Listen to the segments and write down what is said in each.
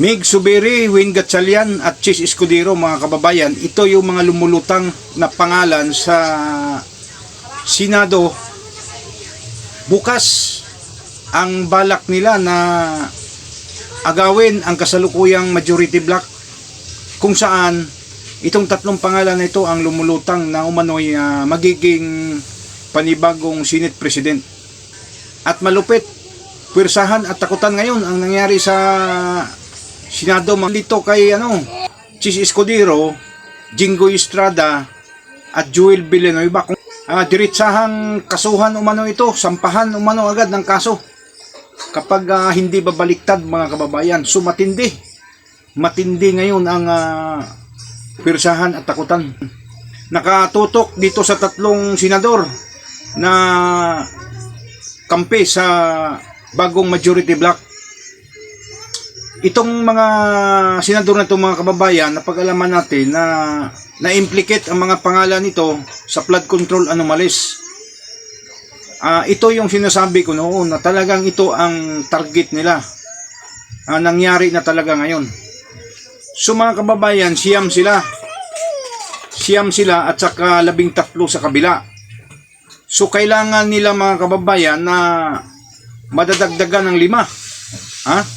Mig Zubiri, Win Gatchalian at Chis Escudero, mga kababayan, ito yung mga lumulutang na pangalan sa Senado. Bukas ang balak nila na agawin ang kasalukuyang majority block, kung saan itong tatlong pangalan na ito ang lumulutang na umano'y magiging panibagong Senate President. At malupit, pwersahan at takutan ngayon ang nangyari sa Senado. Dito kay Chis Escudero, Jingoy Estrada at Joel Villanueva. Diretsahang kasuhan umano ito, sampahan umano agad ng kaso kapag hindi babaliktad, mga kababayan. So matindi ngayon ang pwersahan at takutan. Nakatutok dito sa tatlong senador na kampi sa bagong majority block. Itong mga senador na ito, mga kababayan, napag-alaman natin na na-implicate ang mga pangalan nito sa flood control anomalies. Ito yung sinasabi ko noon na talagang ito ang target nila. Nangyari na talaga ngayon. So mga kababayan, siyam sila at saka 13 sa kabila. So kailangan nila, mga kababayan, na madadagdagan ng 5.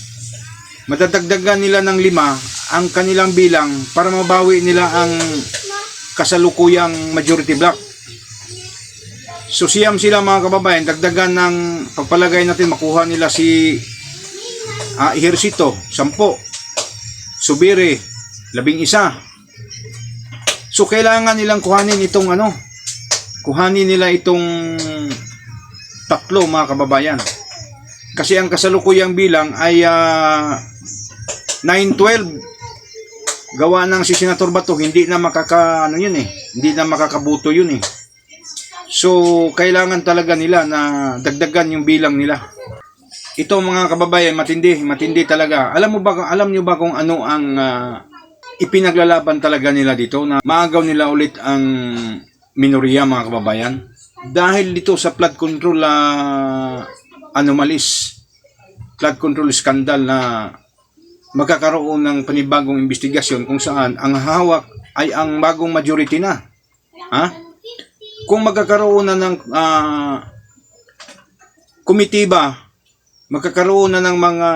Madadagdagan nila ng 5 ang kanilang bilang para mabawi nila ang kasalukuyang majority block. So siyam sila, mga kababayan, dagdagan ng pagpalagay natin makuha nila si Ejercito 10, Zubiri 11. So kailangan nilang kuhanin nila itong tatlo, mga kababayan. Kasi ang kasalukuyang bilang ay 9-12. Gawa ng si Senator Bato, hindi na hindi na makakabuto yun eh. So kailangan talaga nila na dagdagan yung bilang nila. Ito, mga kababayan, matindi talaga. Alam niyo ba kung ano ang ipinaglalaban talaga nila dito, na maagaw nila ulit ang minoriya, mga kababayan? Dahil dito sa flood control anomalies, flood control scandal, na magkakaroon ng panibagong investigasyon kung saan ang hawak ay ang bagong majority na. Kung magkakaroon na ng komitiba, magkakaroon na ng mga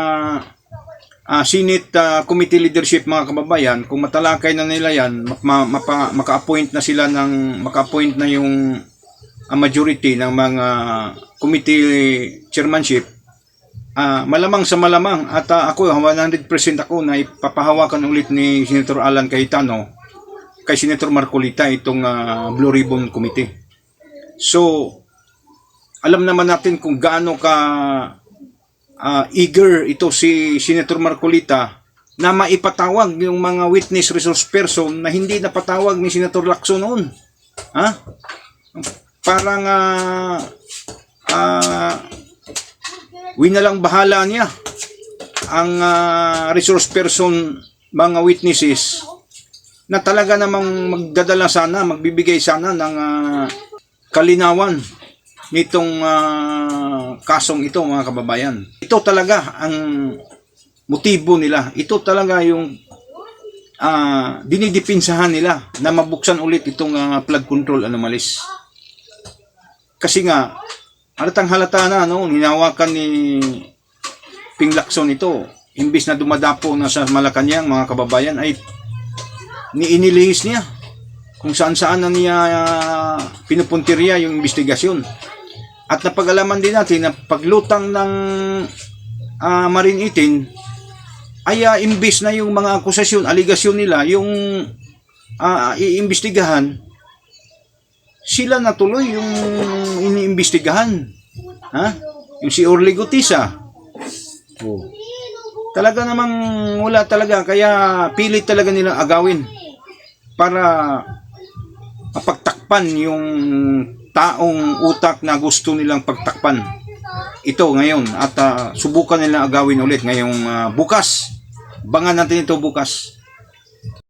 Senate committee leadership, mga kababayan, kung matalakay na nila yan, maka-appoint na sila maka-appoint na yung majority ng mga committee chairmanship, malamang sa malamang, at ako 100% ako na ipapahawakan ulit ni Senator Alan Cayetano kay Senator Marcolita itong Blue Ribbon Committee. So alam naman natin kung gaano ka eager ito si Senator Marcolita na maipatawag yung mga witness resource person na hindi napatawag ni Senator Lacson noon. Parang winalang bahala niya ang resource person, mga witnesses, na talaga namang magdadala sana, magbibigay sana ng kalinawan nitong kasong ito, mga kababayan. Ito talaga ang motibo nila. Ito talaga yung dinidipinsahan nila na mabuksan ulit itong flood control anomalies. Kasi nga, halatang halata na, hinawakan ni Ping Lacson ito, imbis na dumadapo na sa Malacanang, mga kababayan, ay inilihis niya kung saan-saan na niya pinupuntirya yung investigasyon. At napag-alaman din natin na paglutang ng Marine 18 ay imbis na yung mga akusasyon, aligasyon nila yung iimbestigahan, sila na tuloy yung iniimbestigahan. Yung si Orly Gutisa. Talaga namang wala talaga, kaya pilit talaga nilang agawin para mapagtakpan yung taong utak na gusto nilang pagtakpan. Ito ngayon, at subukan nilang agawin ulit ngayong bukas. Bangan natin ito bukas.